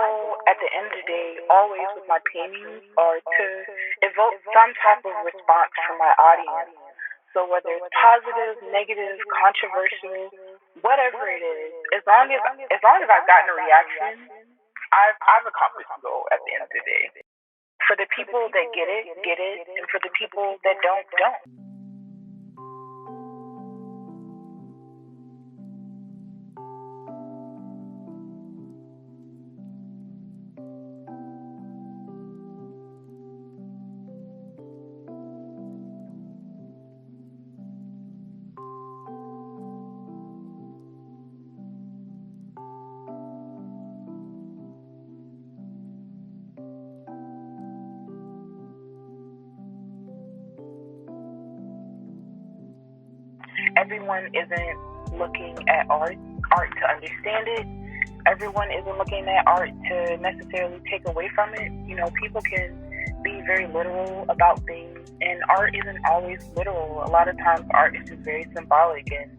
goal at the end of the day, always with my paintings, are to evoke some type of response from my audience. So whether it's positive, negative, controversial, whatever it is, as long as I've gotten a reaction, I've accomplished the goal at the end of the day. For the people that get it, and for the people that don't. Everyone isn't looking at art to understand it. Everyone isn't looking at art to necessarily take away from it. You know, people can be very literal about things, and art isn't always literal. A lot of times art is just very symbolic, and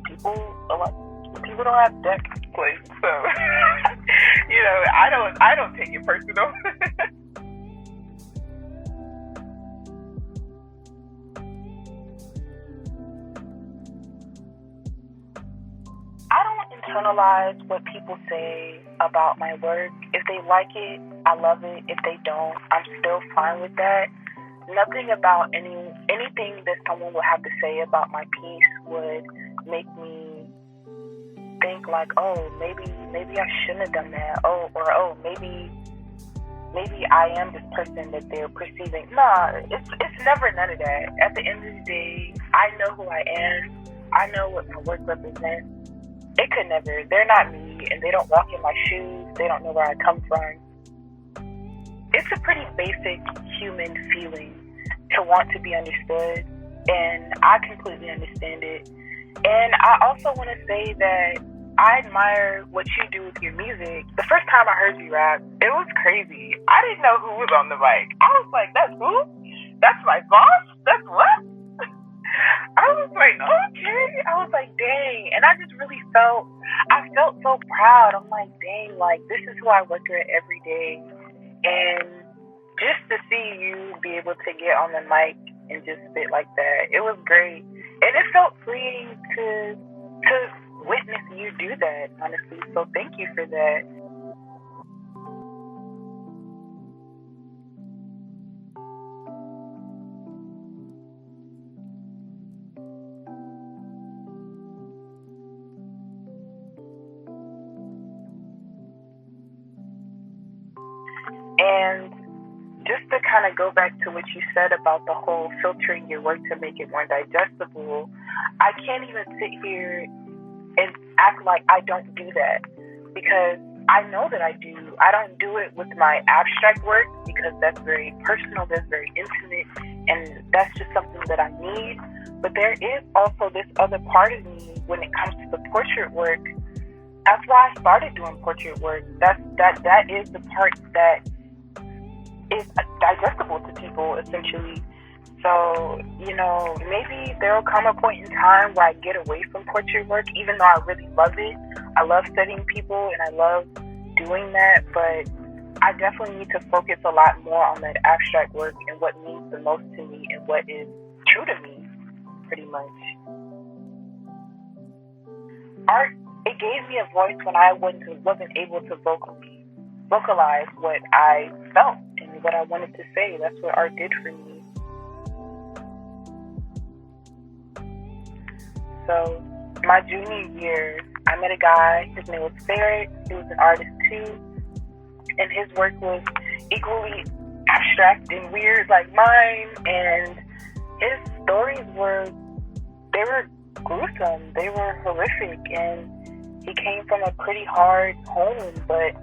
people don't have decks placed, so you know, I don't take it personal. I don't internalize what people say about my work. If they like it, I love it. If they don't, I'm still fine with that. Nothing about anything that someone would have to say about my piece would make me think like, oh, maybe I shouldn't have done that. Oh, maybe I am this person that they're perceiving. Nah, it's never none of that. At the end of the day, I know who I am. I know what my work represents. It could never. They're not me, and they don't walk in my shoes. They don't know where I come from. It's a pretty basic human feeling to want to be understood, and I completely understand it. And I also want to say that I admire what you do with your music. The first time I heard you rap, it was crazy. I didn't know who was on the mic. I was like, that's who? That's my boss? That's what? I was like, okay. I was like, dang. And I just really felt so proud. I'm like, dang, like, this is who I work with every day. And just to see you be able to get on the mic and just spit like that, it was great. And it felt freeing to witness you do that, honestly. So thank you for that. And just to kind of go back to what you said about the whole filtering your work to make it more digestible, I can't even sit here and act like I don't do that, because I know that I do. I don't do it with my abstract work because that's very personal, that's very intimate, and that's just something that I need. But there is also this other part of me when it comes to the portrait work. That's why I started doing portrait work. That is the part that is digestible to people, essentially. So, you know, maybe there will come a point in time where I get away from portrait work, even though I really love it. I love studying people and I love doing that, but I definitely need to focus a lot more on that abstract work and what means the most to me and what is true to me, pretty much. Art, it gave me a voice when I wasn't able to vocalize what I felt and what I wanted to say. That's what art did for me. So my junior year, I met a guy. His name was Barrett. He was an artist too, and his work was equally abstract and weird like mine. And his stories were gruesome. They were horrific, and he came from a pretty hard home, but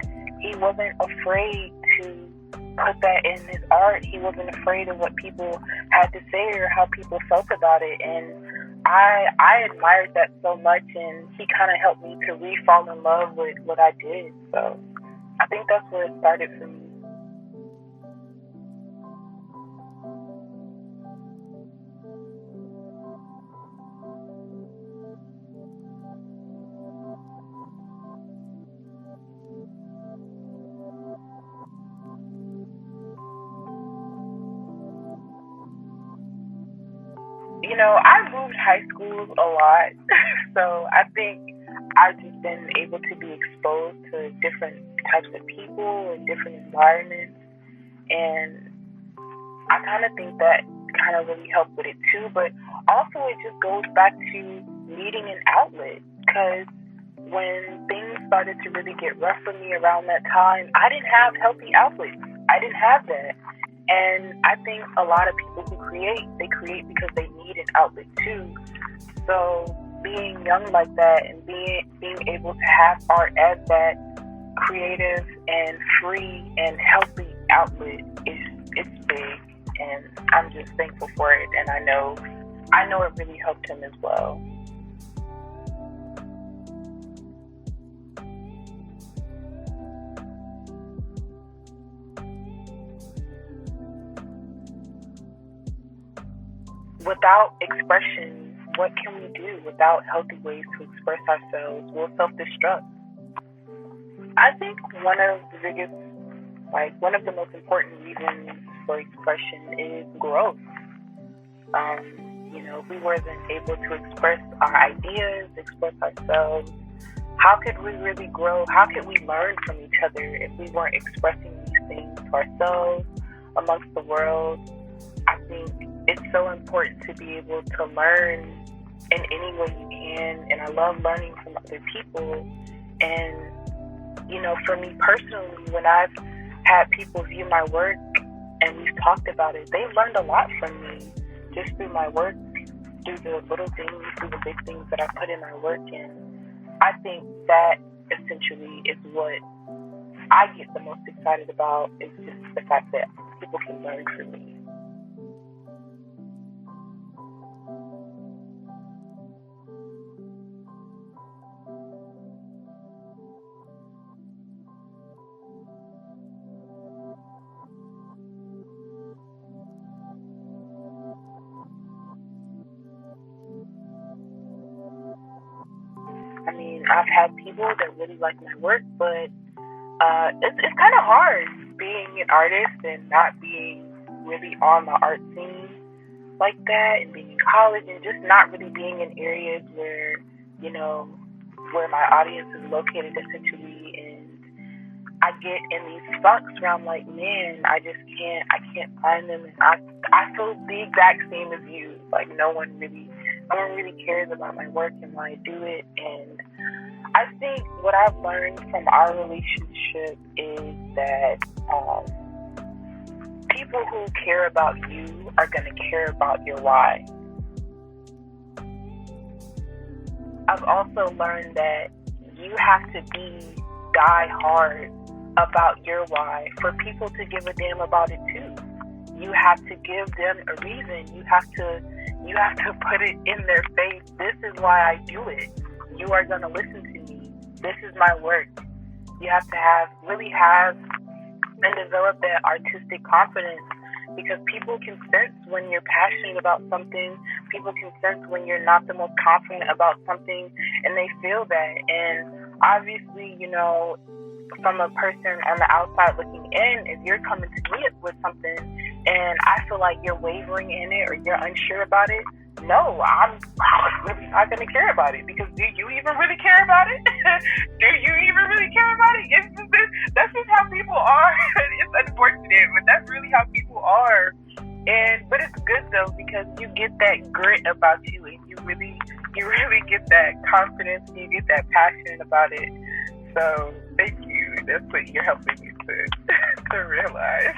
he wasn't afraid to put that in his art. He wasn't afraid of what people had to say or how people felt about it, and I admired that so much, and he kind of helped me to re-fall in love with what I did. So I think that's where it started for me. I moved high schools a lot, so I think I've just been able to be exposed to different types of people and different environments, and I kind of think that kind of really helped with it too. But also, it just goes back to needing an outlet, because when things started to really get rough for me around that time, I didn't have healthy outlets. I didn't have that. And I think a lot of people who create, they create because they need an outlet too. So being young like that and being able to have art as that creative and free and healthy outlet it's big, and I'm just thankful for it, and I know it really helped him as well. Without expression, what can we do? Without healthy ways to express ourselves, we'll self-destruct. I think one of the most important reasons for expression is growth. If we wasn't able to express our ideas, express ourselves, how could we really grow? How could we learn from each other if we weren't expressing these things to ourselves, amongst the world? I think it's so important to be able to learn in any way you can, and I love learning from other people. And, for me personally, when I've had people view my work and we've talked about it, they've learned a lot from me just through my work, through the little things, through the big things that I put in my work. And I think that essentially is what I get the most excited about, is just the fact that people can learn from me. I mean, I've had people that really like my work, but it's kind of hard being an artist and not being really on the art scene like that, and being in college and just not really being in areas where, where my audience is located essentially. And I get in these funks where I'm like, man, I can't find them. And I feel the exact same as you. Like, no one really cares about my work and why I do it. And I think what I've learned from our relationship is that people who care about you are going to care about your why. I've also learned that you have to be die hard about your why for people to give a damn about it too. You have to give them a reason. You have to put it in their face. This is why I do it. You are going to listen to me. This is my work. You have to really have and develop that artistic confidence, because people can sense when you're passionate about something. People can sense when you're not the most confident about something, and they feel that. And obviously, from a person on the outside looking in, if you're coming to me with something and I feel like you're wavering in it or you're unsure about it, no, I'm really not going to care about it, because do you even really care about it? Do you even really care about it? That's just how people are. It's unfortunate, but that's really how people are. But it's good though, because you get that grit about you, and you really get that confidence, and you get that passion about it. So thank you. That's what you're helping me to realize.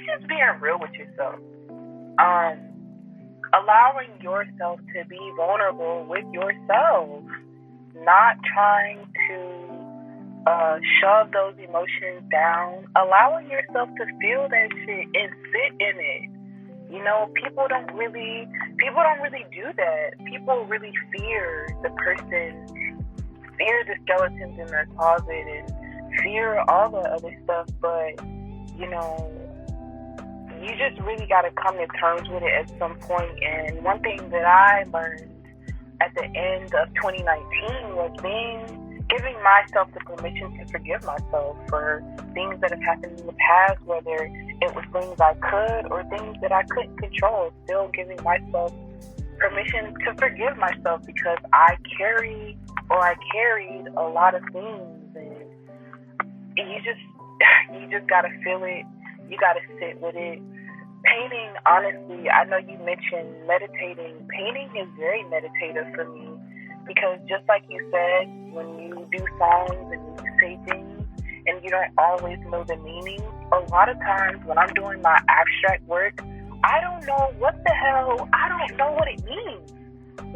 Just being real with yourself. Allowing yourself to be vulnerable with yourself. Not trying to shove those emotions down, allowing yourself to feel that shit and sit in it. You know, people don't really do that. People really fear the person, fear the skeletons in their closet, and fear all the other stuff. But, you know, you just really got to come to terms with it at some point. And one thing that I learned at the end of 2019 was giving myself the permission to forgive myself for things that have happened in the past, whether it was things I could or things that I couldn't control. Still giving myself permission to forgive myself, because I carried a lot of things, and you just gotta feel it. You gotta sit with it. Painting, honestly, I know you mentioned meditating. Painting is very meditative for me, because just like you said, when you do songs and you say things and you don't always know the meaning, a lot of times when I'm doing my abstract work, I don't know what it means.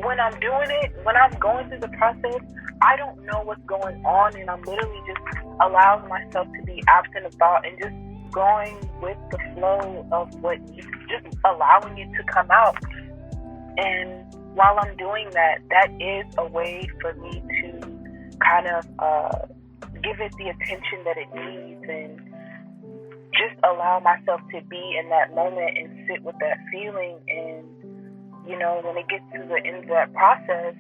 When I'm doing it, when I'm going through the process, I don't know what's going on, and I'm literally just allowing myself to be absent of thought and just going with the flow of just allowing it to come out. And while I'm doing that, that is a way for me to kind of give it the attention that it needs, and just allow myself to be in that moment and sit with that feeling. And, you know, when it gets to the end of that process,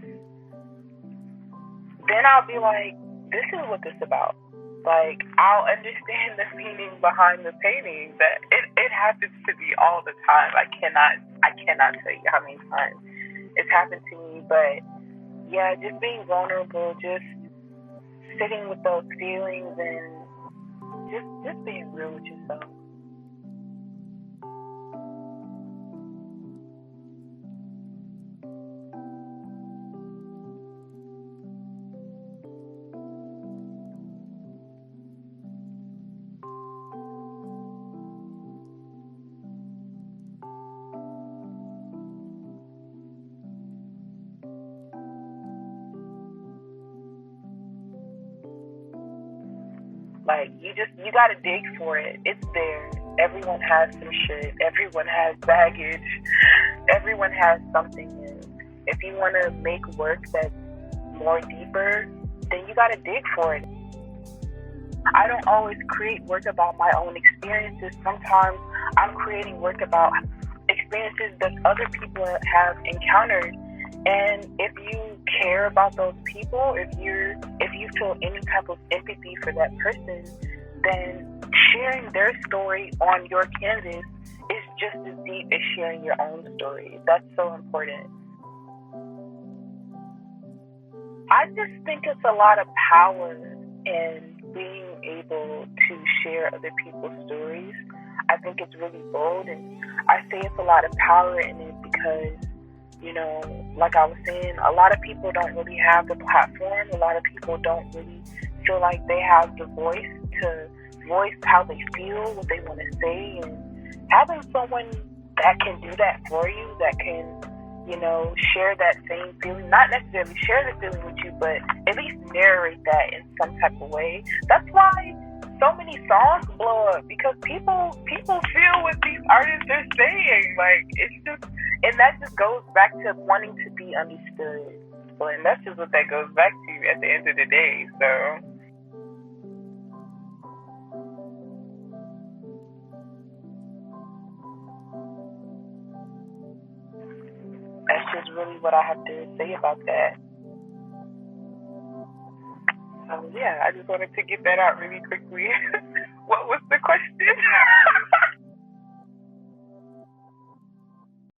then I'll be like, this is what this is about. Like, I'll understand the meaning behind the painting. That it happens to me all the time. I cannot tell you how many times it's happened to me. But yeah, just being vulnerable, just sitting with those feelings, and just being real with yourself. Like, you gotta dig for it. It's there. Everyone has some shit. Everyone has baggage. Everyone has something. And if you want to make work that's more deeper, then you gotta dig for it. I don't always create work about my own experiences. Sometimes I'm creating work about experiences that other people have encountered. And if you care about those people, if you feel any type of empathy for that person, then sharing their story on your canvas is just as deep as sharing your own story. That's so important. I just think it's a lot of power in being able to share other people's stories. I think it's really bold, and I say it's a lot of power in it because, you know, like I was saying, a lot of people don't really have the platform. A lot of people don't really feel like they have the voice to voice how they feel, what they want to say. And having someone that can do that for you, that can, you know, share that same feeling, not necessarily share the feeling with you, but at least narrate that in some type of way. That's why so many songs blow up, because people feel what these artists are saying. Like, it's just, and that just goes back to wanting to be understood. So, and that's just what that goes back to at the end of the day. So that's just really what I have to say about that. So yeah, I just wanted to get that out really quickly. What was the question?